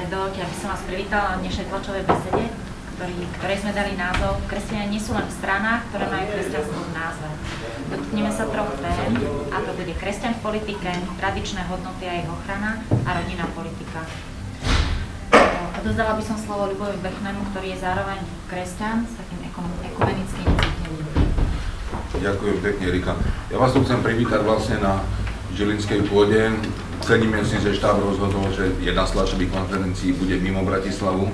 tak dovoľte, aby som vás privítala na dnešnej tlačovej besede, ktorej sme dali názov Kresťania nie sú len v stranách, ktoré majú kresťanstvo v názve. Dotkneme sa troch tém, a to bude kresťan v politike, tradičné hodnoty a ich ochrana a rodinná politika. Odozdala by som slovo Ľubovi Bechnemu, ktorý je zároveň kresťan s takým ekumenickým cítením. Ďakujem pekne, Erika. Ja vás tu chcem privítať vlastne na žilinskej pôde. Ceníme si, že štáb rozhodol, že jedna z tlačových konferencií bude mimo Bratislavu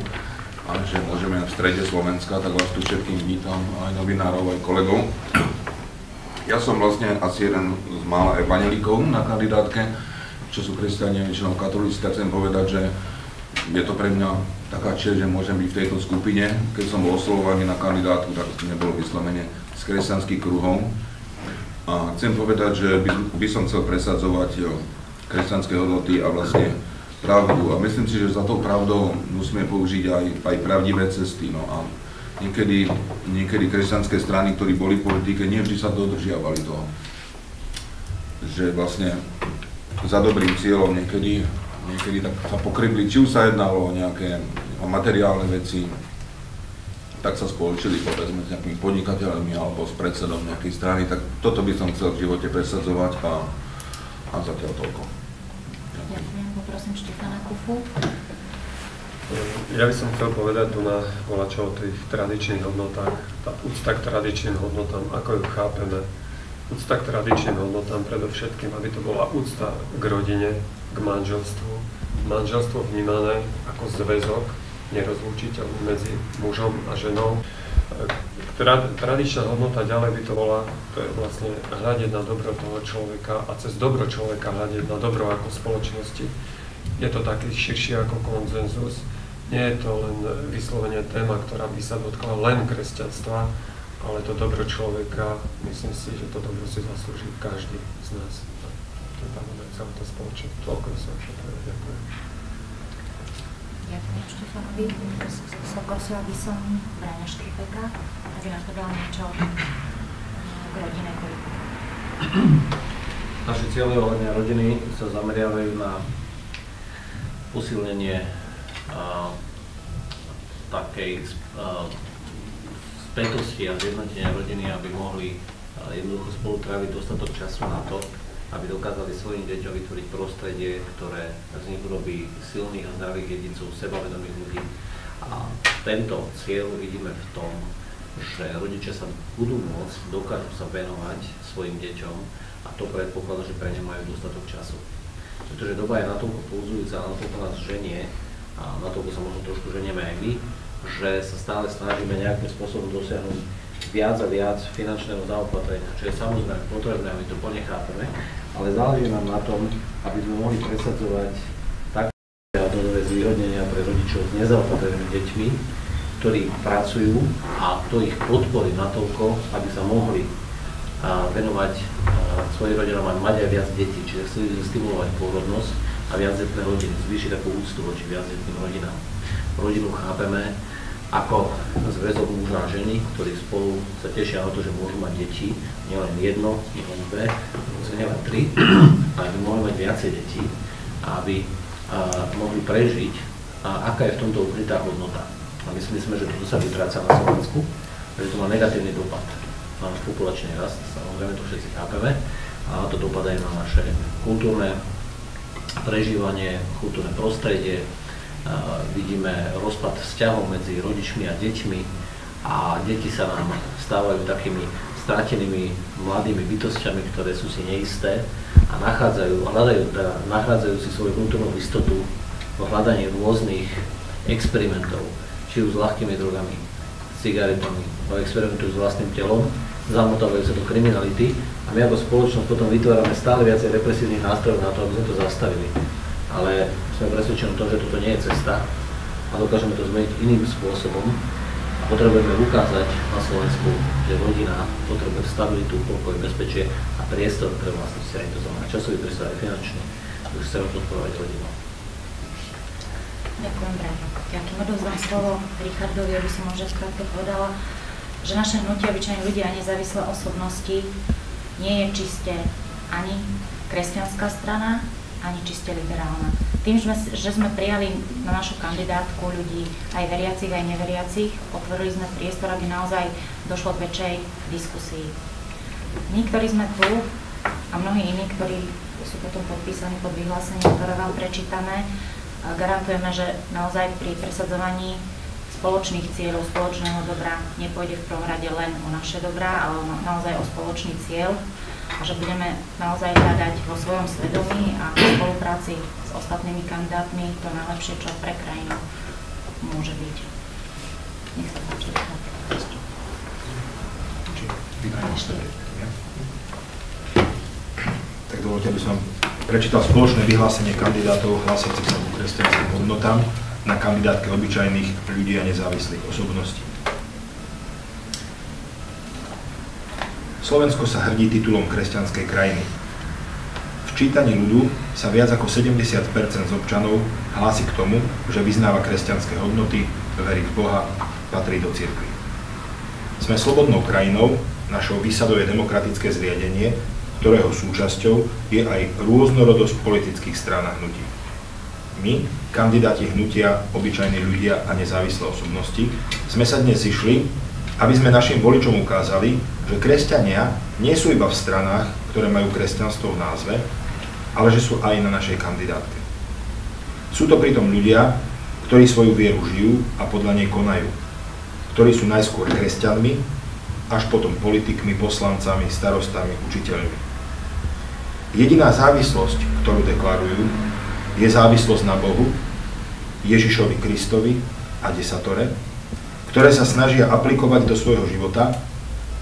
a že môžeme v strede Slovenska, tak vás tu všetkým vítam, aj novinárov, aj kolegov. Ja som vlastne asi jeden z mála evanjelíkov na kandidátke, čo sú kresťania, väčšinou katolíci, tak chcem povedať, že je to pre mňa taká česť, že môžem byť v tejto skupine. Keď som bol oslovovaný na kandidátku, tak nebolo vyslovene z kresťanských kruhov. A chcem povedať, že by som chcel presadzovať kresťanské hodnoty a vlastne pravdu. A myslím si, že za tou pravdou musíme použiť aj pravdivé cesty. No a niekedy kresťanské strany, ktorí boli v politike, nie vždy sa dodržiavali toho. Že vlastne za dobrým cieľom niekedy tak sa pokrybli, či už sa jednalo o nejaké materiálne veci, tak sa spoločili povedzme s nejakými podnikateľmi alebo s predsedom nejakej strany, tak toto by som chcel v živote presadzovať a zatiaľ toľko. Ďakujem, poprosím Štefana Kufu. Ja by som chcel povedať tu na volačo o tých tradičných hodnotách, tá úcta k tradičným hodnotám, ako ju chápeme. Úcta k tradičným hodnotám predovšetkým, aby to bola úcta k rodine, k manželstvu. Manželstvo vnímané ako zväzok nerozlúčiteľný medzi mužom a ženou. Tradičná hodnota ďalej by to bola, to je vlastne hľadiť na dobro toho človeka a cez dobro človeka hľadiť na dobro ako spoločnosti. Je to taký širší ako konsenzus. Nie je to len vyslovene téma, ktorá by sa dotkla len kresťanstva, ale to dobro človeka, myslím si, že to dobro si zaslúži každý z nás. To je tam celá tá spoločnosť. Toľko som všetko. Ďakujem. Ďakujem Štefanovi. Poprosila by som Braňa Škripeka, aby nám povedal niečo k rodinnej politike. Naše ciele ohľadne rodiny sa zameriavajú na posilnenie takej spätosti a zjednotenia rodiny, aby mohli jednoducho spolu tráviť dostatok času na to, aby dokázali svojim deťom vytvoriť prostredie, ktoré z nich urobí silných a zdravých jedincov, sebavedomých ľudí. A tento cieľ vidíme v tom, že rodičia sa budú môcť, dokážu sa venovať svojim deťom a to predpokladá, že pre ne majú dostatok času. Pretože doba je natoľko pulzujúca, natoľko nás ženie a natoľko sa možno trošku ženieme aj my, že sa stále snažíme nejakým spôsobom dosiahnuť viac a viac finančného zaopatrenia, čo je samozrejme potrebné, a my to plne chápeme, ale záleží nám na tom, aby sme mohli presadzovať také dodové zvýhodnenia pre rodičov s nezaopatrenými deťmi, ktorí pracujú a to ich podporí natoľko, aby sa mohli venovať svojim rodinám a mať aj viac detí, čiže chceli stimulovať pôrodnosť a viacdetné rodiny, zvýšiť takú úctu voči viacdetným rodinám. Rodinu chápeme ako zväzok muža a ženy, ktorí spolu sa tešia na to, že môžu mať deti, nielen jedno, nielen dve, nielen tri, ale aby mohli mať viacej detí a aby mohli prežiť. A aká je v tomto ukrytá hodnota? A my si myslíme, že toto sa vytráca na Slovensku, že to má negatívny dopad na náš populačný rast, samozrejme to všetci chápeme, a to dopadajú na naše kultúrne prežívanie, kultúrne prostredie. Vidíme rozpad vzťahov medzi rodičmi a deťmi a deti sa nám stávajú takými stratenými mladými bytostiami, ktoré sú si neisté a nachádzajú si svoju vnútornú istotu v hľadaní rôznych experimentov, či už s ľahkými drogami, s cigaretami, experimentujú s vlastným telom, zamotávajú sa do kriminality a my ako spoločnosť potom vytvárame stále viacej represívnych nástrojov na to, aby sme to zastavili. Ale sme presvedčení o tom, že toto nie je cesta a dokážeme to zmeniť iným spôsobom a potrebujeme ukázať na Slovensku, že rodina potrebuje stabilitu, pokoj, bezpečie a priestor pre vlastnosti, aj to znamená časový priestor aj finančný, už chceme podporovať rodinu. Ďakujem, Braňo. Ja kým odovzdám slovo Richardovi, aby som možno skrátke povedala, že naše hnutie obyčajní ľudia a nezávislé osobnosti nie je čiste ani kresťanská strana, ani čiste liberálna. Tým, že sme prijali na našu kandidátku ľudí aj veriacich, aj neveriacich, otvorili sme priestor, aby naozaj došlo k väčšej diskusii. My, ktorí sme tu, a mnohí iní, ktorí sú potom podpísaní pod vyhlásením, ktoré vám prečítame, garantujeme, že naozaj pri presadzovaní spoločných cieľov, spoločného dobra nepôjde v prvom rade len o naše dobrá, ale naozaj o spoločný cieľ a že budeme naozaj hľadať vo svojom svedomí a v spolupráci s ostatnými kandidátmi to najlepšie, čo pre krajinu môže byť. Nech sa páči. Tak dovoľte, aby som prečítal spoločné vyhlásenie kandidátov hlásiacich sa ku kresťanským hodnotám na kandidátke obyčajných ľudí a nezávislých osobností. Slovensko sa hrdí titulom kresťanskej krajiny. V čítaní ľudu sa viac ako 70% z občanov hlási k tomu, že vyznáva kresťanské hodnoty, verí v Boha, patrí do cirkvi. Sme slobodnou krajinou, našou výsadou je demokratické zriadenie, ktorého súčasťou je aj rôznorodosť politických strán a hnutí. My, kandidáti hnutia, obyčajní ľudia a nezávislé osobnosti, sme sa dnes zišli, aby sme našim voličom ukázali, že kresťania nie sú iba v stranách, ktoré majú kresťanstvo v názve, ale že sú aj na našej kandidátke. Sú to pritom ľudia, ktorí svoju vieru žijú a podľa nej konajú, ktorí sú najskôr kresťanmi, až potom politikmi, poslancami, starostami, učiteľmi. Jediná závislosť, ktorú deklarujú, je závislosť na Bohu, Ježišovi Kristovi a desatore, ktoré sa snažia aplikovať do svojho života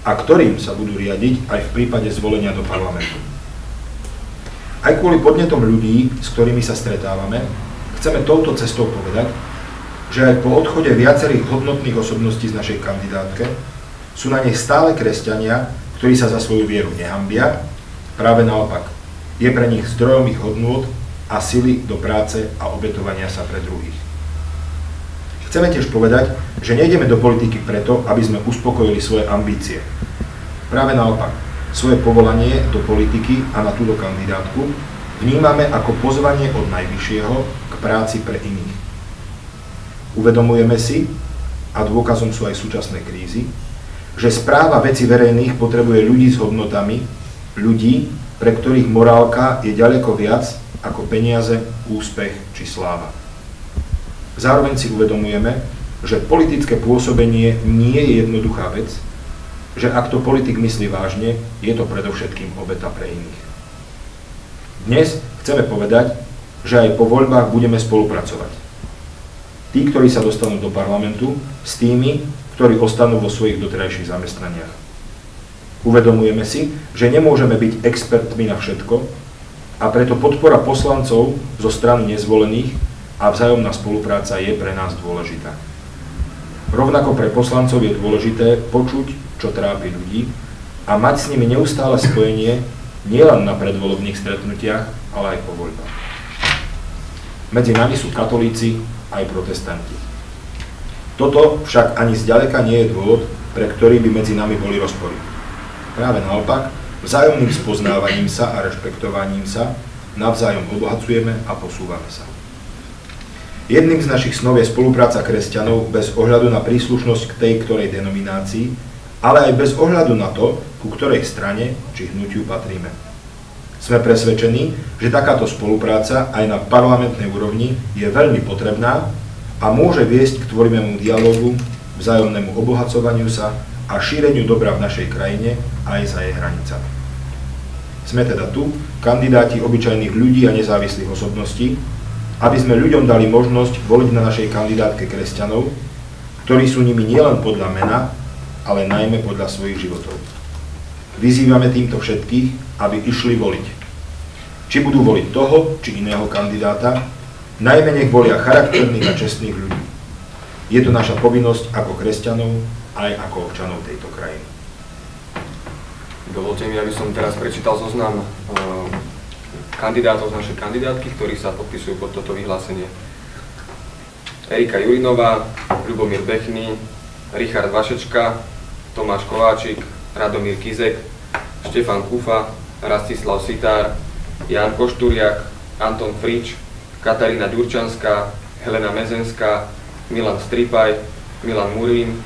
a ktorým sa budú riadiť aj v prípade zvolenia do parlamentu. Aj kvôli podnetom ľudí, s ktorými sa stretávame, chceme touto cestou povedať, že aj po odchode viacerých hodnotných osobností z našej kandidátke sú na nej stále kresťania, ktorí sa za svoju vieru nehanbia, práve naopak. Je pre nich zdrojom ich hodnôt a sily do práce a obetovania sa pre druhých. Chceme tiež povedať, že nejdeme do politiky preto, aby sme uspokojili svoje ambície. Práve naopak, svoje povolanie do politiky a na túto kandidátku vnímame ako pozvanie od Najvyššieho k práci pre iných. Uvedomujeme si, a dôkazom sú aj súčasné krízy, že správa vecí verejných potrebuje ľudí s hodnotami, ľudí, pre ktorých morálka je ďaleko viac ako peniaze, úspech či sláva. Zároveň si uvedomujeme, že politické pôsobenie nie je jednoduchá vec, že ak to politik myslí vážne, je to predovšetkým obeta pre iných. Dnes chceme povedať, že aj po voľbách budeme spolupracovať. Tí, ktorí sa dostanú do parlamentu, s tými, ktorí ostanú vo svojich doterajších zamestnaniach. Uvedomujeme si, že nemôžeme byť expertmi na všetko a preto podpora poslancov zo strany nezvolených a vzájomná spolupráca je pre nás dôležitá. Rovnako pre poslancov je dôležité počuť, čo trápi ľudí a mať s nimi neustále spojenie nielen na predvolebných stretnutiach, ale aj po voľbách. Medzi nami sú katolíci aj protestanti. Toto však ani zďaleka nie je dôvod, pre ktorý by medzi nami boli rozpory. Práve naopak, vzájomným spoznávaním sa a rešpektovaním sa navzájom obohacujeme a posúvame sa. Jedným z našich snov je spolupráca kresťanov bez ohľadu na príslušnosť k tej ktorej denominácii, ale aj bez ohľadu na to, ku ktorej strane či hnutiu patríme. Sme presvedčení, že takáto spolupráca aj na parlamentnej úrovni je veľmi potrebná a môže viesť k tvorivému dialógu, vzájomnému obohacovaniu sa a šíreniu dobra v našej krajine aj za jej hranicami. Sme teda tu, kandidáti obyčajných ľudí a nezávislých osobností, aby sme ľuďom dali možnosť voliť na našej kandidátke kresťanov, ktorí sú nimi nielen podľa mena, ale najmä podľa svojich životov. Vyzývame týmto všetkých, aby išli voliť. Či budú voliť toho, či iného kandidáta, najmä nech volia charakterných a čestných ľudí. Je to naša povinnosť ako kresťanov, aj ako občanov tejto krajiny. Dovolte mi, aby som teraz prečítal zoznam kandidátov z našej kandidátky, ktorí sa podpisujú pod toto vyhlásenie. Erika Jurinová, Ľubomír Bechný, Richard Vašečka, Tomáš Kováčik, Radomír Kizek, Štefan Kufa, Rastislav Sitár, Ján Košturiak, Anton Frič, Katarína Ďurčanská, Helena Mezenská, Milan Stripaj, Milan Murín,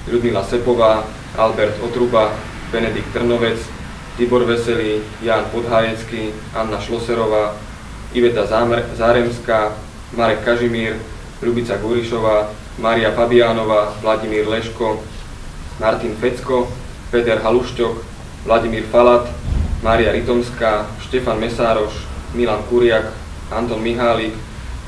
Ľudmila Sepová, Albert Otruba, Benedikt Trnovec, Tibor Veselý, Ján Podhájecký, Anna Šloserová, Iveta Záremská, Marek Kažimír, Ľubica Gurišová, Mária Fabiánová, Vladimír Leško, Martin Fecko, Peter Halušťok, Vladimír Falat, Mária Ritomská, Štefan Mesároš, Milan Kuriak, Anton Mihálik,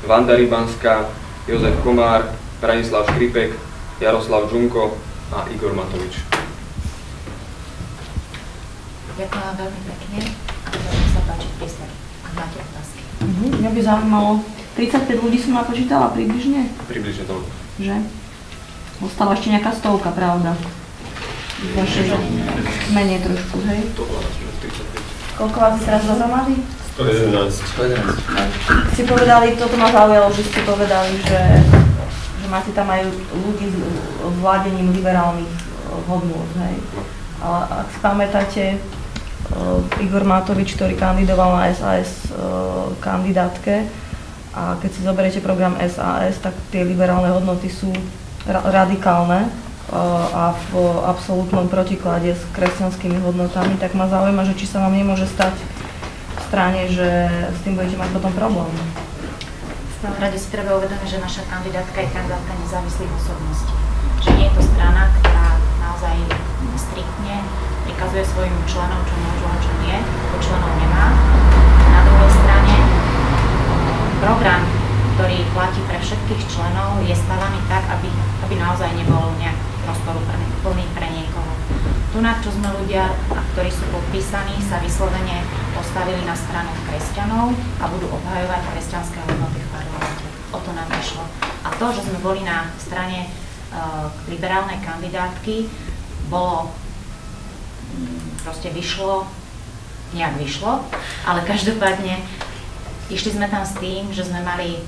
Vanda Rybanská, Jozef Komár, Branislav Škripek, Jaroslav Džunko a Igor Matovič. Ďakujem vám veľmi pekne a veľmi sa páči priestor, ak máte otázky. Mňa by zaujímalo, 35 ľudí som napočítala približne? Približne toľko. Že? Ostala ešte nejaká stovka, pravda? Menej trošku, hej? Koľko vás teraz dohromady? 111. Ste povedali, toto ma zaujalo, že ste povedali, že máte tam aj ľudí s vládením liberálnych hodnôt, hej? Ale ak si pamätáte, Igor Matovič, ktorý kandidoval na SAS kandidátke, a keď si zoberiete program SAS, tak tie liberálne hodnoty sú radikálne a v absolútnom protiklade s kresťanskými hodnotami, tak ma zaujíma, že či sa vám nemôže stať v strane, že s tým budete mať potom problém. V prvom rade si treba uvedomiť, že naša kandidátka je kandidátka nezávislých osobností. Že nie je to strana, ktorá naozaj striktne prikazuje svojim členom, čo môžu a čo nie, ako členov nemá. Na druhej strane program, ktorý platí pre všetkých členov, je stavaný tak, aby naozaj nebol nejak rozporuplný pre niekoho. Tu, na čo sme ľudia, ktorí sú podpísaní, sa vyslovene postavili na stranu kresťanov a budú obhajovať kresťanské hodnoty v parlamente. O to nám išlo. A to, že sme boli na strane liberálnej kandidátky, proste vyšlo, ale každopádne išli sme tam s tým, že sme mali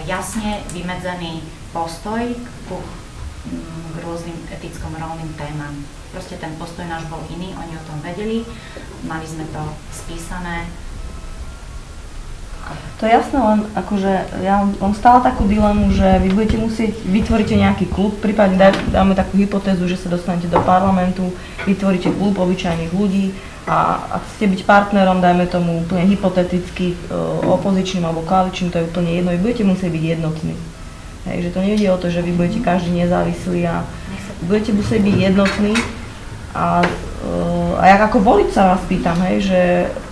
jasne vymedzený postoj k rôznym eticko-morálnym témam. Proste ten postoj náš bol iný, oni o tom vedeli, mali sme to spísané. To je jasné, len akože ja mám stále takú dilemu, že vy budete musieť, vytvoríte nejaký klub, prípadne dáme takú hypotézu, že sa dostanete do parlamentu, vytvoríte klub obyčajných ľudí a ak chcete byť partnerom, dajme tomu úplne hypoteticky opozičným alebo koaličným, to je úplne jedno, vy budete musieť byť jednotní. Hej, že to nejde o to, že vy budete každý nezávislý a budete musieť byť jednotní a jak ako volič sa vás pýtam, hej,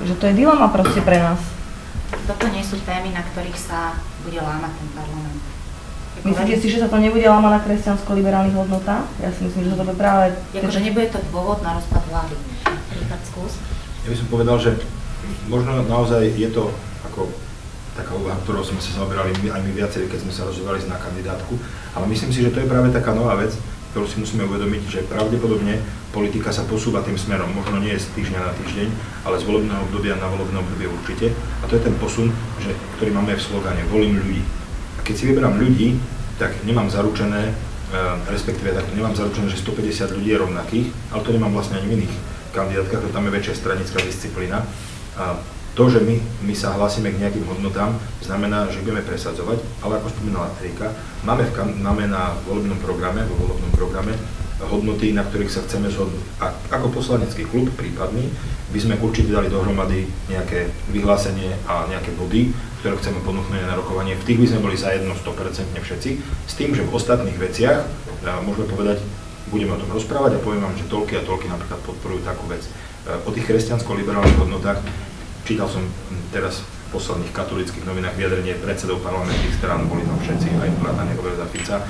že to je dilema proste pre nás. Toto nie sú témy, na ktorých sa bude lámať ten parlament. Myslíte si, že sa to nebude lámať na kresťansko-liberálnych hodnotách? Ja si myslím, že to bude práve... Akože nebude to dôvod na rozpad vlády. Príklad skús. Ja by som povedal, že možno naozaj je to ako taká úvaha, ktorou sme sa zaoberali aj my viacerí, keď sme sa rozhodovali na kandidátku, ale myslím si, že to je práve taká nová vec, ktorú si musíme uvedomiť, že pravdepodobne politika sa posúva tým smerom, možno nie z týždňa na týždeň, ale z volebného obdobia na volebné obdobie určite. A to je ten posun, ktorý máme v slogane volím ľudí. A keď si vyberám ľudí, tak nemám zaručené, respektíve tak nemám zaručené, že 150 ľudí je rovnakých, ale to nemám vlastne ani v iných kandidátkach, to tam je väčšia stranická disciplína. A to, že my sa hlásime k nejakým hodnotám, znamená, že budeme presadzovať, ale ako spomínala Erika, máme na volebnom programe hodnoty, na ktorých sa chceme zhodnúť. A ako poslanecký klub prípadný by sme určite dali dohromady nejaké vyhlásenie a nejaké body, ktoré chceme ponúknuť na rokovanie. V tých by sme boli zajedno 100% všetci, s tým, že v ostatných veciach môžeme povedať, budeme o tom rozprávať a poviem vám, že toľky a toľky napríklad podporujú takú vec. O tých kresťansko-liberálnych hodnotách čítal som teraz v posledných katolíckych novinách vyjadrenie predsedov parlamentných strán, boli tam všetci, aj vrátane Roberta Fica.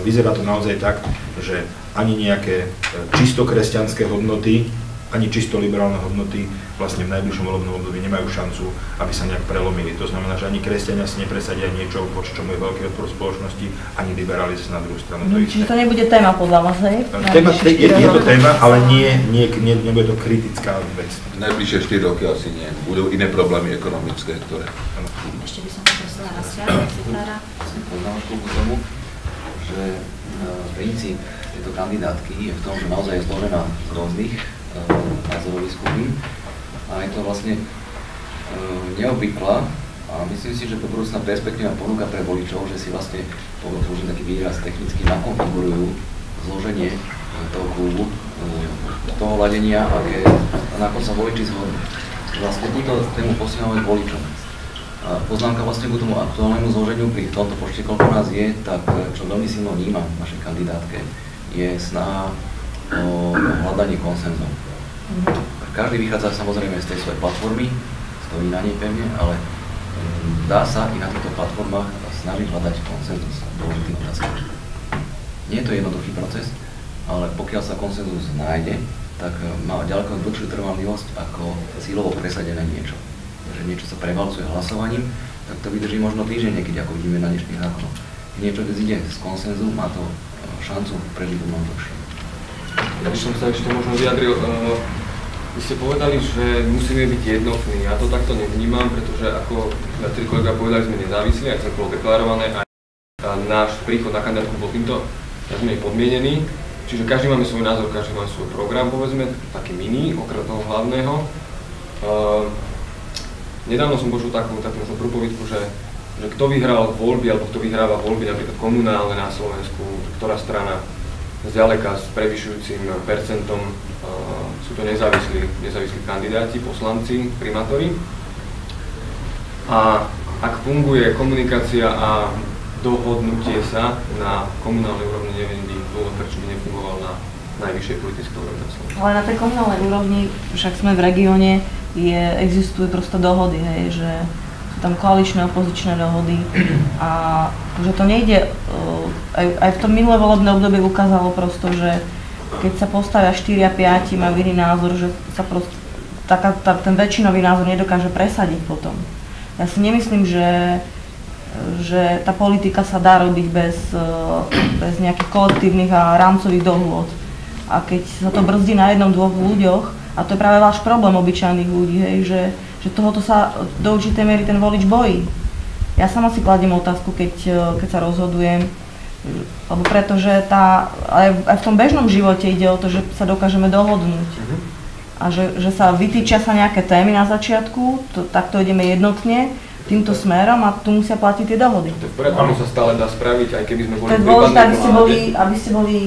Vyzerá to naozaj tak, že ani nejaké čisto kresťanské hodnoty, ani čisto liberálne hodnoty vlastne v najbližšom volebnom období nemajú šancu, aby sa nejak prelomili. To znamená, že ani kresťania si nepresadia niečo, voči čomu je veľký odpor spoločnosti, ani liberáli zase na druhú stranu. Čiže to nebude téma podľa vás, hej? Je to téma, ale nebude to kritická vec. Najbližšie 4 roky asi nie. Budú iné problémy ekonomické, ktoré... Ešte by som poprosila Rastia, sektára. Som poznámku k tomu, že princíp tejto kandidátky je v tom, že naozaj je zložená z rôznych názorových skupín a je to vlastne neobvyklá A myslím si, že do budúcna perspektíva ponúka pre voličov, že si vlastne, použijem taký výraz technicky, nakonfigurujú zloženie toho klubu, toho ladenia, aké nakon sa voliči zhodnú. Vlastne túto tému posielame voličom. Poznámka vlastne k tomu aktuálnemu zloženiu pri tomto počte, koľko nás je, tak čo veľmi silno vnímam v našej kandidátke, je snaha o hľadanie konsenzov. Každý vychádza samozrejme z tej svojej platformy, stojí na nej pevne, ale dá sa i na týchto platformách snažiť hľadať konsenzus v dôležitých otázkach. Nie je to jednoduchý proces, ale pokiaľ sa konsenzus nájde, tak má ďaleko dlhšiu trvanlivosť ako cílovo presadené niečo. Že niečo sa prevalcuje hlasovaním, tak to vydrží možno týždeň niekedy, ako vidíme na dnešných zákonoch. Keď niečo ide z konsenzu, má to šancu prežiť mnoho dlhšie. Ja by som sa ešte možno vyjadril. Vy ste povedali, že musíme byť jednotní. Ja to takto nevnímam, pretože ako viacerí kolega povedali, sme nezávislí, aj celkovo deklarované, aj náš príchod na kandidátku bol týmto podmienený. Čiže každý máme svoj názor, každý má svoj program, povedzme, taký mini, okrem toho hlavného. Nedávno som počul takú možno prúpovidku, že kto vyhral voľby, alebo kto vyhráva voľby, napríklad komunálne na Slovensku, ktorá strana zďaleka s prevyšujúcim percentom sú to nezávislí kandidáti, poslanci, primátori. A ak funguje komunikácia a dohodnutie sa na komunálnej úrovni, neviem dôvod, prečo by nefungoval na najvyššej politickej úrovni. Ale na tej komunálnej úrovni, však sme v regióne, existujú prosto dohody, hej, že sú tam koaličné, opozičné dohody a že to nejde, aj v tom minulé volebné obdobie ukázalo prosto, že keď sa postavia 4 a 5, majú iný názor, že sa prosto ten väčšinový názor nedokáže presadiť potom. Ja si nemyslím, že tá politika sa dá robiť bez nejakých kolektívnych a rámcových dohôd. A keď sa to brzdí na jednom, dvoch ľuďoch, a to je práve váš problém obyčajných ľudí, hej, že tohoto sa do určitej miery ten volič bojí. Ja sama si kladiem otázku, keď sa rozhodujem, lebo pretože aj v tom bežnom živote ide o to, že sa dokážeme dohodnúť. A že sa vytýčia sa nejaké témy na začiatku, takto ideme jednotne týmto smerom a tu musia platiť tie dohody. To je v poriadku, sa stále dá spraviť, aj keby sme boli prípadne. To je dôležité, aby ste boli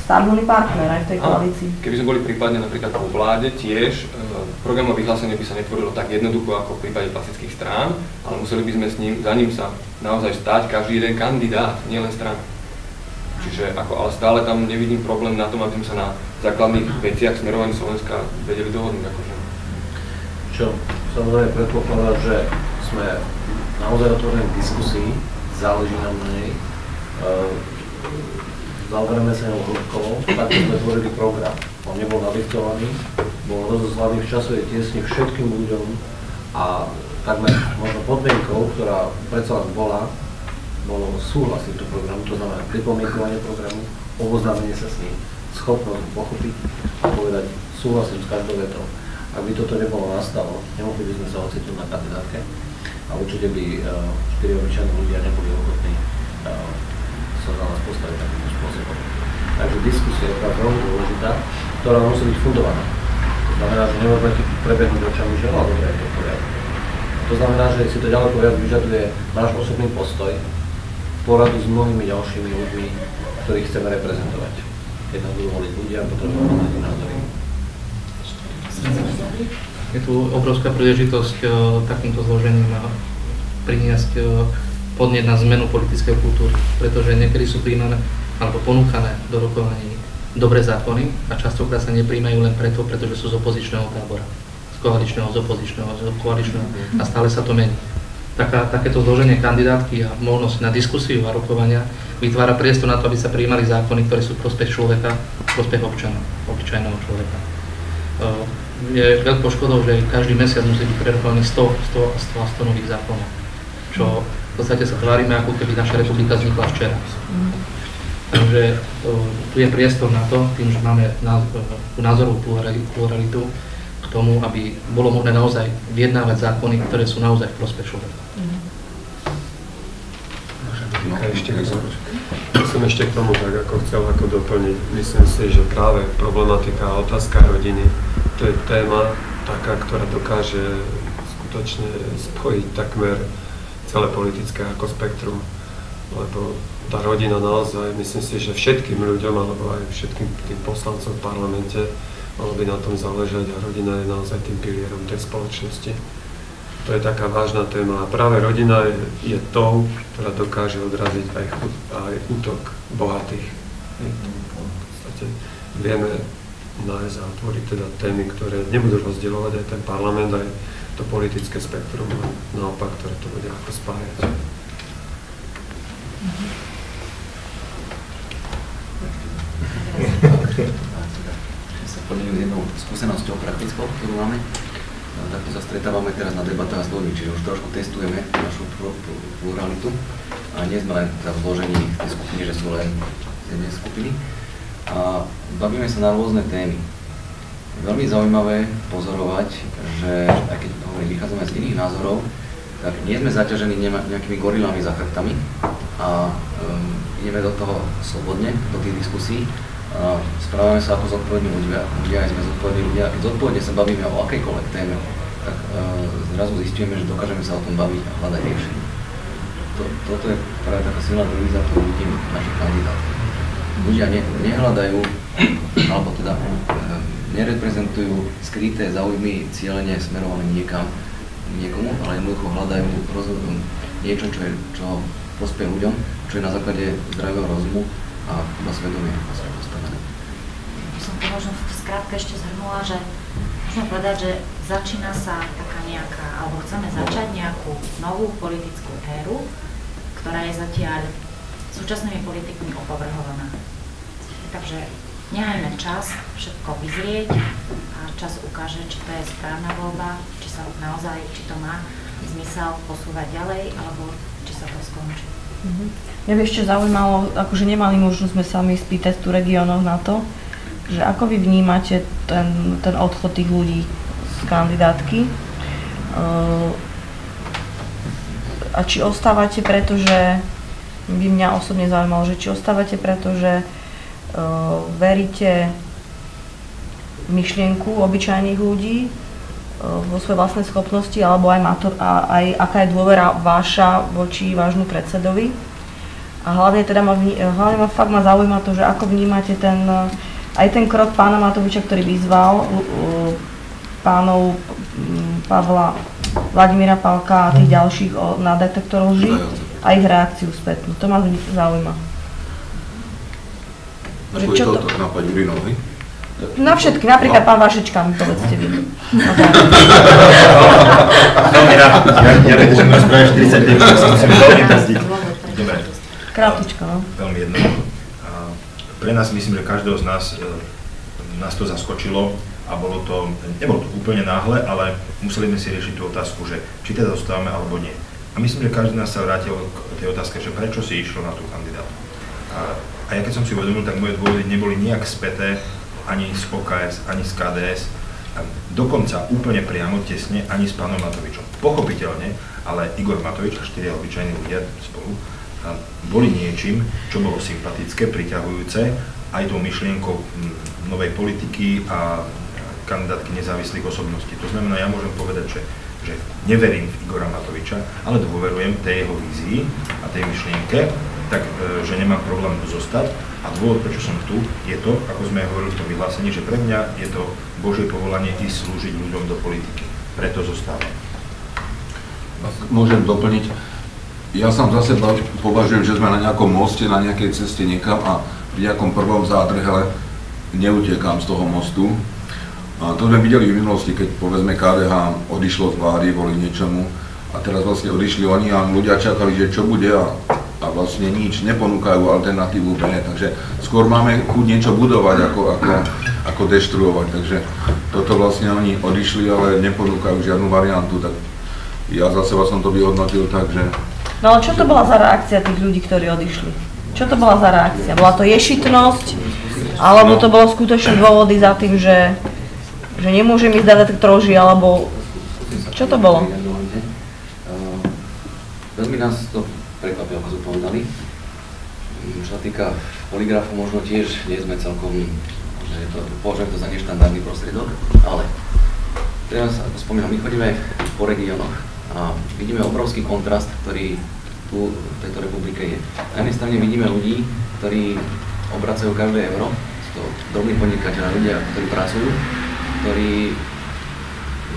stabilný partner aj v tej koalícii. Keby sme boli prípadne napríklad po vláde, tiež programové vyhlásenie by sa netvorilo tak jednoducho ako v prípade klasických strán, ale museli by sme za ním sa naozaj stať každý jeden kandidát, nielen strana. Čiže ale stále tam nevidím problém na tom, aby sme sa na základných veciach smerovaní Slovenska vedeli dohodnúť. Čo samozrejme predpokladá, že sme naozaj otvorení k diskusii, záleží nám na nej. Zaoberáme sa ňou hĺbkovo, tak sme tvorili program. On nebol nadiktovaný, bol rozoslaný v časovej tiesni všetkým ľuďom a takmer možno podmienkou, ktorá predsa len bolo súhlas týmto programu, to znamená pripomienkovanie programu, oboznámenie sa s ním, schopnosť pochopiť a povedať súhlasím s každou vetou. Ak by toto nebolo nastalo, nemohli by sme sa ocitnúť na kandidátke a určite by 4 obyčajní ľudia neboli ochotní sa za nás postaviť takýmto spôsobom. Takže diskusia je veľmi dôležitá, ktorá musí byť fundovaná. To znamená, že nemôžeme tu prebehnúť očami, že dobre je to v poriadku. To znamená, že si to ďaleko viac vyžaduje náš osobný postoj, poradu s mnohými ďalšími ľuďmi, ktorých chceme reprezentovať. Keď nás budú voliť ľudia, potrebujeme mať názory. Je tu obrovská príležitosť takýmto zložením priniesť podnet na zmenu politickej kultúry, pretože niekedy sú prijímané alebo ponúchané do rokovaní dobré zákony a častokrát sa nepríjmajú len preto, pretože sú z opozičného tábora, z koaličného, z koaličného a stále sa to mení. Takéto zloženie kandidátky a možnosť na diskusiu a rokovania vytvára priestor na to, aby sa prijímali zákony, ktoré sú v prospech človeka, v prospech občana, obyčajného človeka. Je veľkou škodou, že každý mesiac musí byť prerokovaný 100 nových zákonov, čo v podstate sa tvárime, ako keby naša republika vznikla včera. Takže tu je priestor na to, tým, že máme názorovú pluralitu, k tomu, aby bolo možné naozaj vyjednávať zákony, ktoré sú naozaj v prospech človeka. Som ešte k tomu tak, ako chcel doplniť. Myslím si, že práve problematika a otázka rodiny, to je téma taká, ktorá dokáže skutočne spojiť takmer celé politické ako spektrum, lebo tá rodina naozaj, myslím si, že všetkým ľuďom, alebo aj všetkým tým poslancom v parlamente malo by na tom záležať a rodina je naozaj tým pilierom tej spoločnosti. To je taká vážna téma a práve rodina je tou, ktorá dokáže odraziť aj útok bohatých. V podstate vieme nájsť a otvoriť teda témy, ktoré nebudú rozdielovať aj ten parlament, aj to politické spektrum, naopak, ktoré to bude ako spájať. Sa podelím s jednou skúsenosťou praktickou, ktorú máme. Takto sa stretávame teraz na debatách s ľuďmi, čiže už trošku testujeme našu pluralitu. A nie sme len v zložení tej skupiny, že sú len jednej skupiny. A bavíme sa na rôzne témy. Veľmi zaujímavé pozorovať, že aj keď vychádzame z iných názorov, tak nie sme zaťažení nejakými gorilami za chrbtami a ideme do toho slobodne, do tých diskusí. Správame sa ako zodpovední ľudia, aj sme zodpovední ľudia. Keď zodpovedne sa bavíme o akejkoľvek téme, tak zrazu zistíme, že dokážeme sa o tom baviť a hľadať riešenie. Toto je práve taká silná devíza, ktorú vidím našich kandidátov. Ľudia nehľadajú, alebo teda nereprezentujú skryté záujmy, cieľene smerované niekomu, ale jednoducho hľadajú niečo, čo prospie ľuďom, čo je na základe zdravého rozumu a iba svedomie postavené. Som to možno v skrátke ešte zhrnula, že môžeme povedať, že začína sa taká nejaká, alebo chceme začať nejakú novú politickú éru, ktorá je zatiaľ súčasnými politikmi opovrhovaná. Takže nehajme čas všetko vyzrieť a čas ukáže, či to je správna voľba, či sa naozaj, či to má zmysel posúvať ďalej, alebo či sa to skončí. Mňa by ešte zaujímalo, akože nemali možnosť sme sami spýtať tu regiónoch na to, že ako vy vnímate ten odchod tých ľudí z kandidátky a či ostávate, pretože by mňa osobne zaujímalo, že či ostávate, pretože veríte v myšlienku obyčajných ľudí vo svojej vlastnej schopnosti, alebo aj aká je dôvera vaša voči vášmu predsedovi. A hlavne teda fakt ma zaujíma to, že ako vnímate aj ten krok pána Matoviča, ktorý vyzval pánov Pavla, Vladimíra Pálka a tých ďalších na detektor lži a ich reakciu spätnú. To ma zaujíma. Ako je toto nápad Jurinov, hej? Na všetky, napríklad pán Vašečka, mi povedzte vy. Veľmi rád, ja nebudem rozprávať 40 minút, tak sa musím veľmi brzdiť. Dobre. Krátko, no. Veľmi jednoducho. Pre nás, myslím, že každého z nás to zaskočilo a nebolo to úplne náhle, ale museli sme si riešiť tú otázku, že či teda zostávame alebo nie. A myslím, že každý z nás sa vrátil k tej otázke, že prečo si išiel na tú kandidátku. A ja keď som si uvedomil, tak moje dôvody neboli nijak späté ani z OKS, ani z KDS, dokonca úplne priamo, tesne, ani s pánom Matovičom. Pochopiteľne, ale Igor Matovič a 4 obyčajní ľudia spolu boli niečím, čo bolo sympatické, priťahujúce, aj tou myšlienkou novej politiky a kandidátky nezávislých osobností. To znamená, ja môžem povedať, že neverím v Igora Matoviča, ale dôverujem tej jeho vízii a tej myšlienke, tak, že nemám problém tu zostať. A dôvod, prečo som tu, je to, ako sme hovorili v tom vyhlásení, že pre mňa je to Božie povolanie ísť slúžiť ľuďom do politiky. Preto zostávam. Môžem doplniť. Ja sám za seba považujem, že sme na nejakom moste, na nejakej ceste niekam a v nejakom prvom zádrhele neutekám z toho mostu. A to sme videli v minulosti, keď povedzme KDH odišlo z vlády kvôli niečomu a teraz vlastne odišli oni a ľudia čakali, že čo bude a vlastne nič, neponúkajú alternatívu B, takže skôr máme chuť niečo budovať, ako deštruovať, takže toto vlastne oni odišli, ale neponúkajú žiadnu variantu, tak ja za seba som to vyhodnotil tak, že... No ale čo to bola za reakcia tých ľudí, ktorí odišli? Čo to bola za reakcia? Bola to ješitnosť? Alebo to bolo skutočné dôvody za tým, že nemôžem ísť dať detektor lži, alebo... Čo to bolo? Veľmi nás to prekvapilo, ako sme povedali. Čo sa týka poligrafu, možno tiež nie sme celkom, že považujem to za neštandardný prostriedok, ale teraz, ako spomínam, my chodíme po regiónoch A vidíme obrovský kontrast, ktorý tu v tejto republike je. Na jednej strane vidíme ľudí, ktorí obracajú každé euro, sú to drobní podnikateľa, ľudia, ktorí pracujú, ktorí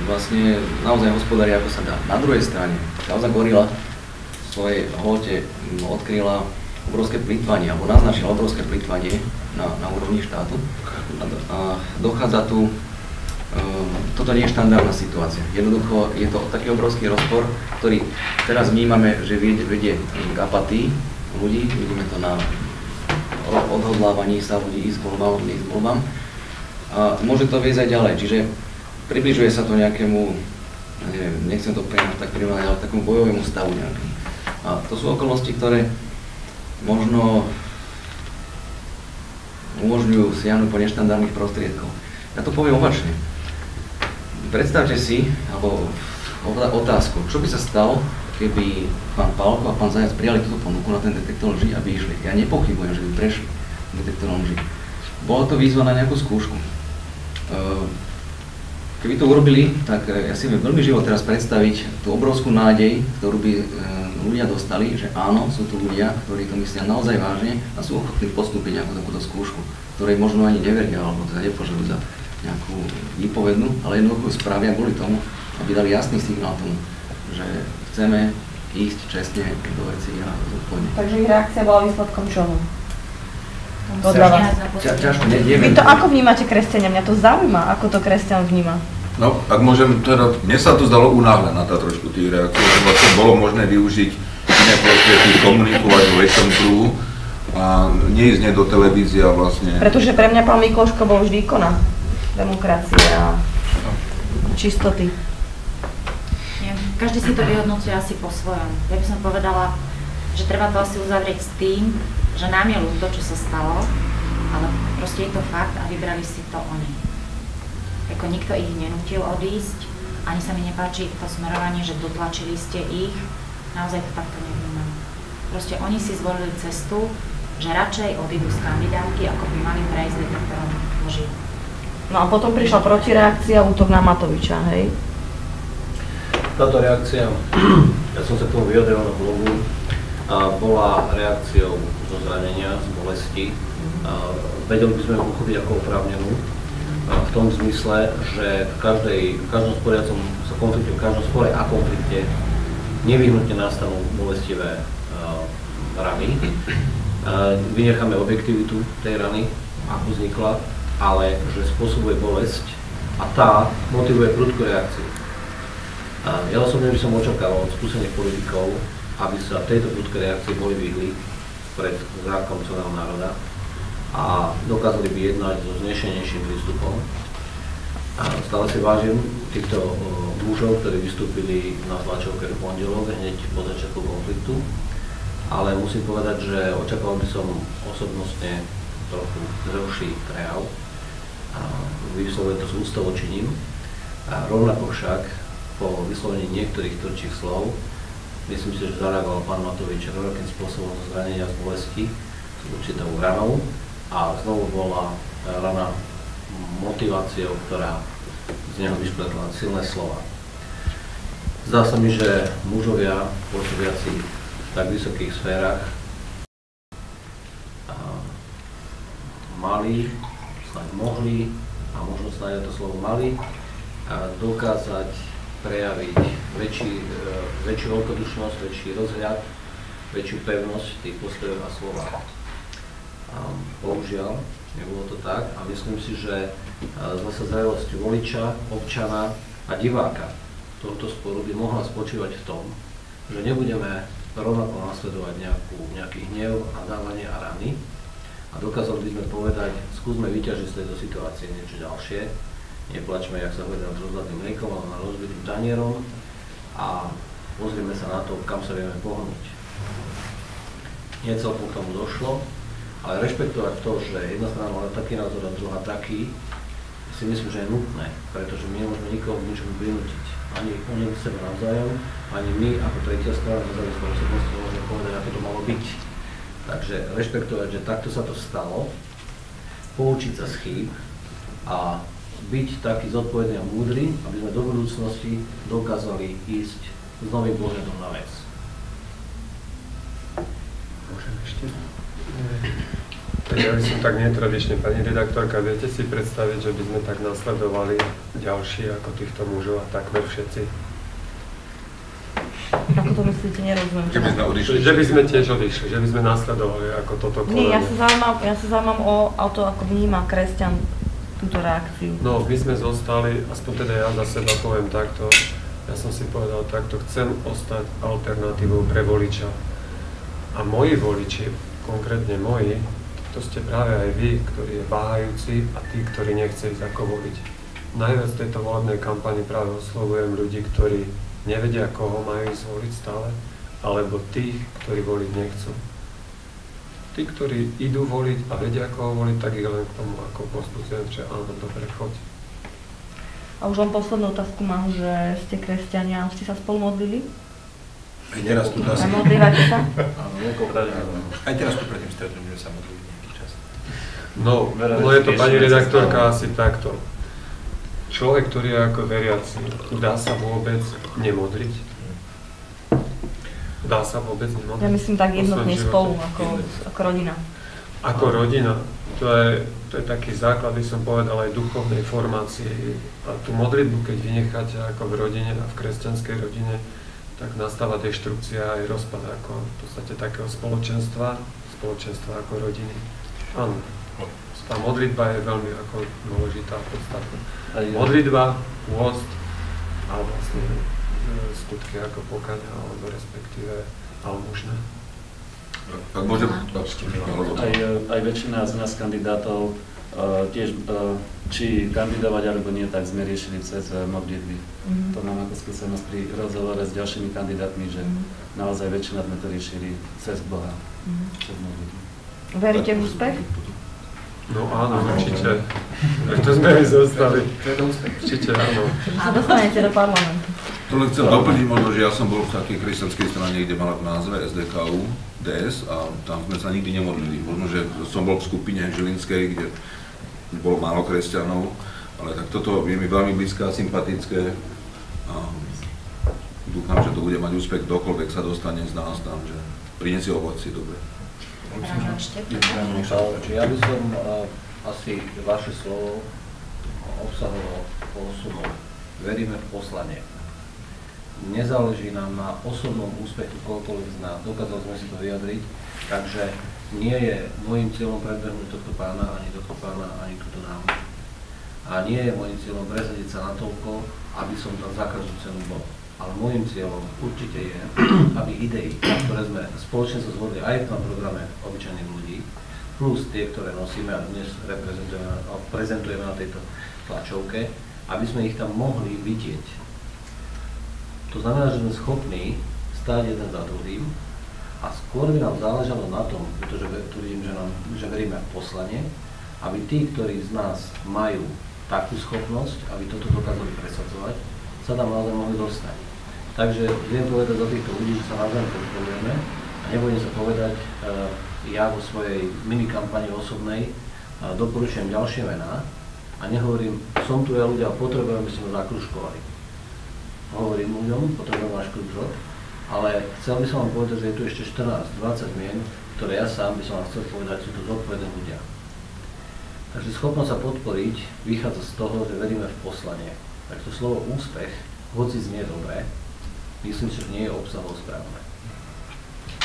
vlastne naozaj hospodária ako sa dá. Na druhej strane, kauza Gorila v svojej hlote odkryla obrovské plytvanie, alebo naznačila obrovské plytvanie na úrovni štátu. A dochádza tu, toto nie je štandardná situácia. Jednoducho je to taký obrovský rozpor, ktorý teraz vnímame, že vedie k apatii ľudí, vidíme to na odhodlávaní sa ľudí ísť k voľbám. A môže to viesť aj ďalej, čiže približuje sa to nejakému, neviem, nechcem to tak prirovnať, ale takému bojovému stavu nejakému. A to sú okolnosti, ktoré možno umožňujú siahnuť po neštandardných prostriedkoch. Ja to poviem opačne. Predstavte si, alebo otázku, čo by sa stalo, keby pán Pálko a pán Zajac prijali túto ponuku na ten detektor lží, aby išli. Ja nepochybujem, že by prešli detektorom lží. Bola to výzva na nejakú skúšku. Keby to urobili, tak ja si viem veľmi živo teraz predstaviť tú obrovskú nádej, ktorú by ľudia dostali, že áno, sú tu ľudia, ktorí to myslia naozaj vážne a sú ochotní postúpiť nejakú takúto skúšku, ktorej možno ani neveria, alebo teda nepožadujú za nejakú výpovednú, ale jednoducho spravia kvôli tomu, aby dali jasný signál tomu, že chceme ísť čestne do veci a zodpovedne. Takže ich reakcia bola výsledkom čoho? Ťažko, neviem. Vy to ako vnímate kresťania? Mňa to zaujíma, ako to kresťan vníma. No, ak môžem, teda, mne sa to zdalo unáhlená tá trošku tých reakcií, že vlastne bolo možné využiť iné prostriedky, komunikovať vo väčšom kruhu a neísť do televízie a vlastne... Pretože pre mňa pán Mikloško bol vždy ikona demokracie a čistoty. Každý si to vyhodnocuje asi po svojom. Ja by som povedala, že treba to asi uzavrieť s tým, že nám je ľúto, čo sa stalo, ale proste je to fakt a vybrali si to oni. Ako nikto ich nenútil odísť, ani sa mi nepáči to smerovanie, že dotlačili ste ich, naozaj to takto nevnímam. Proste oni si zvolili cestu, že radšej odídu z kandidátky, ako by mali prejsť detektorom lží. No a potom prišla protireakcia, útok na Matoviča, hej? Táto reakcia, ja som sa k tomu vyjadril na blogu, bola reakciou zo zranenia, z bolesti. Vedeli by sme ju uchopiť ako oprávnenú, v tom zmysle, že v každom sporiacom sa konflikte, v každom spore a konflikte nevyhnutne nastanú bolestivé rany. Vynecháme objektivitu tej rany, ako vznikla, ale že spôsobuje bolesť a tá motivuje prudkú reakciu. Ja osobne by som očakával od skúsených politikov, aby sa tejto prudké reakcie boli vyhli pred zrákom celého národa a dokázali by jednať so znešenejším prístupom. Stále si vážim týchto mužov, ktorí vystúpili na tlačovke v pondelok hneď po začiatku konfliktu, ale musím povedať, že očakával by som osobnostne trochu zrelší prejav. Vyslovujem to s úctou voči ním. Rovnako však po vyslovení niektorých tvrdších slov myslím si, že zareagoval pán Matovič rovnakým spôsobom zo zranenia z bolesti s určitou ranou a znovu bola rana motiváciou, ktorá z neho vyšpletla silné slova. Zdá sa mi, že mužovia pôsobiaci v tak vysokých sférach mali, snáď mohli, a možno snáď to slovo mali, dokázať prejaviť väčšiu veľkodušnosť, väčší rozhľad, väčšiu pevnosť v tých postojov a slovách. Bohužiaľ, nebolo to tak a myslím si, že zase zrelosť voliča, občana a diváka tohto sporu by mohla spočívať v tom, že nebudeme rovnako nasledovať nejaký hnev a dávanie a rany a dokázali by sme povedať, skúsme vyťažiť z tejto situácie niečo ďalšie, neplačme, jak sa hovorí, nad rozhľadným mliekom, ale nad rozbitým tanierom a pozrieme sa na to, kam sa vieme pohnúť. Nie celkom k tomu došlo, ale rešpektovať to, že jedna strana mala taký názor a druhá taký, si myslím, že je nutné, pretože my nemôžeme nikoho k ničomu prinútiť. Ani oni seba navzájom, ani my ako tretia strana nezávislá osobnosť môžeme povedať, ako to malo byť. Takže rešpektovať, že takto sa to stalo, poučiť sa z chýb a byť taký zodpovedný a múdry, aby sme do budúcnosti dokázali ísť s novým pohľadom na vec. Môžem ešte? Tak ja by som tak netradične, pani redaktorka, viete si predstaviť, že by sme tak nasledovali ďalší ako týchto mužov a takmer všetci? Ako to myslíte, nerozumiem. Keby sme odišli. Že by sme tiež odišli, že by sme nasledovali ako toto konanie. Nie, ja sa zaujímam o to, ako vníma kresťan túto reakciu. No, my sme zostali, aspoň teda ja za seba poviem takto, ja som si povedal takto, chcem ostať alternatívou pre voliča. A moji voliči, konkrétne moji, to ste práve aj vy, ktorí je váhajúci a tí, ktorí nechce ísť ako voliť. Najviac v tejto volebnej kampani práve oslovujem ľudí, ktorí nevedia, koho majú ísť voliť stále, alebo tých, ktorí voliť nechcú. Tí, ktorí idú voliť a vedia, koho voliť, tak ich len k tomu ako povzbudzujem, že áno, dobre, choď. A už len poslednú otázku mám, že ste kresťania, už ste sa spolu modlili? Aj teraz tu A modlívate sa? Aj teraz tu pred tým stretnutím, že sa modlili nejaký čas. No je to, pani redaktorka, asi takto. Človek, ktorý je ako veriaci, dá sa vôbec nemodliť? Dá sa vôbec nemodliť? Ja myslím tak jednotne spolu, ako rodina. Ako rodina. To je taký základ, by som povedal, aj duchovnej formácie. A tú modlitbu, keď vynecháte ako v rodine a v kresťanskej rodine, tak nastáva deštrukcia aj rozpad ako v podstate takého spoločenstva ako rodiny. Áno. Tá modlitba je veľmi ako dôležitá podstatná. Modlitba, pôst a vlastne skutky ako pokaňa, alebo respektíve almužné. Tak môžem... Aj väčšina z nás kandidátov tiež, či kandidovať alebo nie, tak sme riešili cez modlitby. To mám ako skúsenosť pri rozhovore s ďalšími kandidátmi, že naozaj väčšina sme to riešili cez Boha, cez modlitby. Veríte v úspech? No áno, určite. To sme aj zostali. Určite áno. A dostanete do parlamentu. To len chcem doplniť možno, že ja som bol v takej kresťanskej strane, kde mala v názve SDKU, DS, a tam sme sa nikdy nemodlili. Možno, že som bol v skupine žilinskej, kde bolo málo kresťanov, ale tak toto je mi veľmi blízke a sympatické. A dúfam, že to bude mať úspech, kdokoľvek sa dostane z nás tam, že prinesie ovocie dobre. Ja by som asi vaše slovo obsahoval posunul. Veríme v poslanie. Nezáleží nám na osobnom úspechu koľkoľvek z nás. Dokázali sme si to vyjadriť, takže nie je môjim cieľom predbehnúť tohto pána, ani túto dámu. A nie je môjim cieľom presadiť sa natoľko, aby som tam za každú cenu bol. Ale môjim cieľom určite je, aby idei, ktoré sme spoločne sa zhodli aj na programe obyčajných ľudí, plus tie, ktoré nosíme a dnes prezentujeme na tejto tlačovke, aby sme ich tam mohli vidieť. To znamená, že sme schopní stáť jeden za druhým a skôr by nám záležalo na tom, pretože tvrdím, že veríme v poslanie, aby tí, ktorí z nás majú takú schopnosť, aby toto dokázali presadzovať, sa tam naozaj mohli dostať. Takže viem povedať za týchto ľudí, že sa navzájom podporujeme a nebudem sa povedať, ja vo svojej minikampani osobnej doporučujem ďalšie mená a nehovorím, som tu ja ľudia a potrebujem, aby sme ho zakružkovali. Hovorím ľuďom, potrebujem váš kružok, ale chcel by som vám povedať, že je tu ešte 14-20 mien, ktoré ja sám by som vám chcel povedať, sú to zodpovedné ľudia. Takže schopnosť sa podporiť vychádza z toho, že veríme v poslanie. Tak to slovo úspech, hoci znie dobré, myslím si, že nie je obsahovo správne.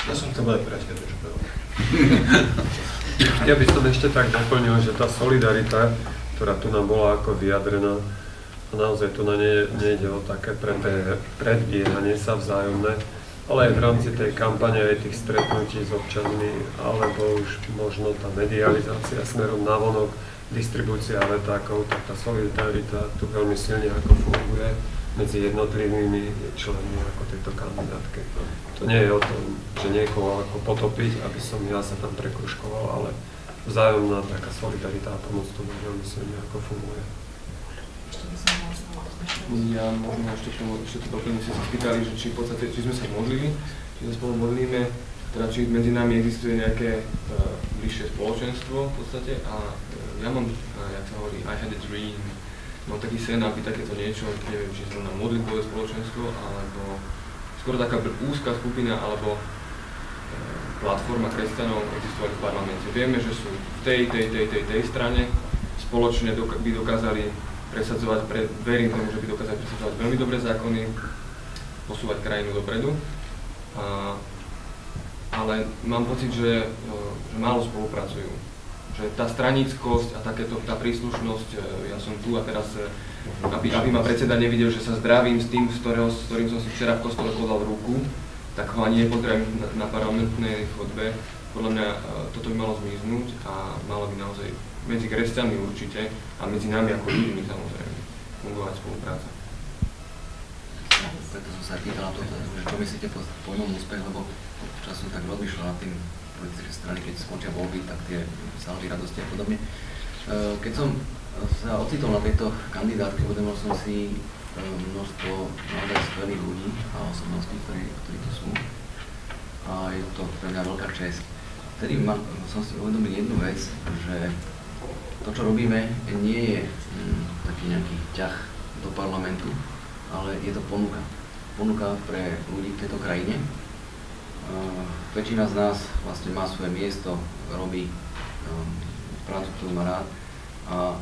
Ja som chcel povedať to, čo povedal. Ja by som ešte tak doplnil, že tá solidarita, ktorá tu nám bola ako vyjadrená, a naozaj tu na nejde o také predbiehanie sa vzájomné, ale aj v rámci tej kampane, aj tých stretnutí s občanmi, alebo už možno tá medializácia smerom navonok, distribúcia letákov, tak tá solidarita tu veľmi silne ako funguje medzi jednotlivými členmi ako tejto kandidátke. To nie je o tom, že niekoho ako potopiť, aby som ja sa tam prekružkoval, ale vzájomná taká solidarita a pomoc tu veľmi silne ako funguje. Ja možno ešte k tomu doplním, si sa spýtali, že či v podstate, či sme sa modlili, či sa spolu modlíme, teda či medzi nami existuje nejaké bližšie spoločenstvo v podstate a ja mám, jak sa hovorí, I had a dream, mám taký sen, aby takéto niečo, neviem, či zrovna modlitbové spoločenstvo, alebo skôr taká úzka skupina alebo platforma kresťanov existovali v parlamente. Vieme, že sú v tej strane, spoločne by dokázali presadzovať, verím tomu, že by dokázali presadzovať veľmi dobré zákony, posúvať krajinu dopredu. Ale mám pocit, že málo spolupracujú. Že tá stranickosť a tá príslušnosť, ja som tu a teraz, aby ma predseda nevidel, že sa zdravím s tým, s ktorým som si včera v kostole podal ruku, tak ho ani nepozdravím na parlamentnej chodbe. Podľa mňa toto by malo zmiznúť a malo by naozaj medzi kresťanmi určite a medzi nami ako ľuďmi samozrejme fungovať spolupráca. Preto som sa pýtal na to, že čo myslíte po pojmom úspech, lebo občas som tak rozmýšľal nad tým politické strany, keď skončia voľby, tak tie salvy radosti a podobne. Keď som sa ocitol na tejto kandidátke, uvedomil som si množstvo naozaj skvelých ľudí a osobností, ktorí tu sú. A je to pre mňa veľká česť. Vtedy som si uvedomil jednu vec, že to, čo robíme, nie je taký nejaký ťah do parlamentu, ale je to ponuka. Ponuka pre ľudí v tejto krajine. Väčšina z nás vlastne má svoje miesto, robí prácu, ktorú má rád. A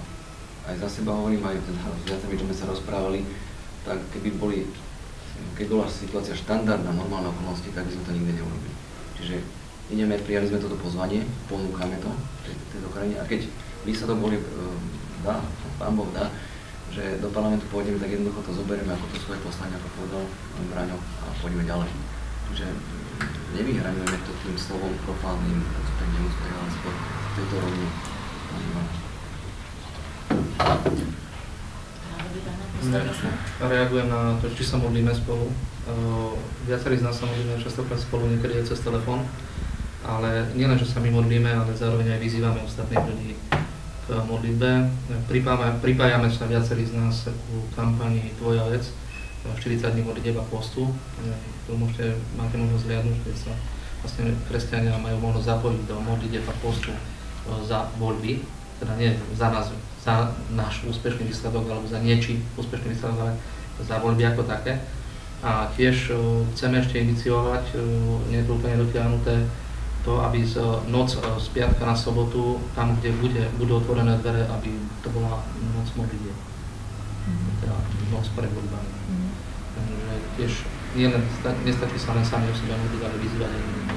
aj za seba hovorím, aj s viacerými, čo sme sa rozprávali, tak keď bola situácia štandardná, normálna okolnosti, tak by sme to nikdy neurobili. Čiže prijali sme toto pozvanie, ponúkame to tejto krajine a keď výsledok boli, Pán Boh dá, že do parlamentu pôjdeme, tak jednoducho to zoberieme ako to svoje poslanie, ako povedal Braňo, a pôjdeme ďalej. Čiže nevyhraňujeme to tým slovom profánnym, úspech, neúspech, ale skôr v tejto rovine. Reagujem na to, či sa modlíme spolu. Viacerí z nás sa modlíme častokrát spolu, niekedy aj cez telefón. Ale nielen, že sa my modlíme, ale zároveň aj vyzývame ostatných ľudí k modlitbe. Pripájame sa viacerí z nás ku kampani Tvoja vec, 40 dní modlitieb a postu. Máte možnosť zliadnúť, keď sa vlastne kresťania majú možnosť zapojiť do modlitieb a postu za voľby, teda nie za nás, za náš úspešný výsledok alebo za niečí úspešný výsledok, ale za voľby ako také. A tiež chceme ešte iniciovať, nie je to úplne dotiahnuté, to, aby noc z piatka na sobotu, tam, kde budú otvorené dvere, aby to bola noc modlitieb. Teda noc pred voľbami. Takže tiež nestačí sa len sami o sebe modliť, ale vyzývať aj iných.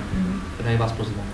Teda aj vás pozývame.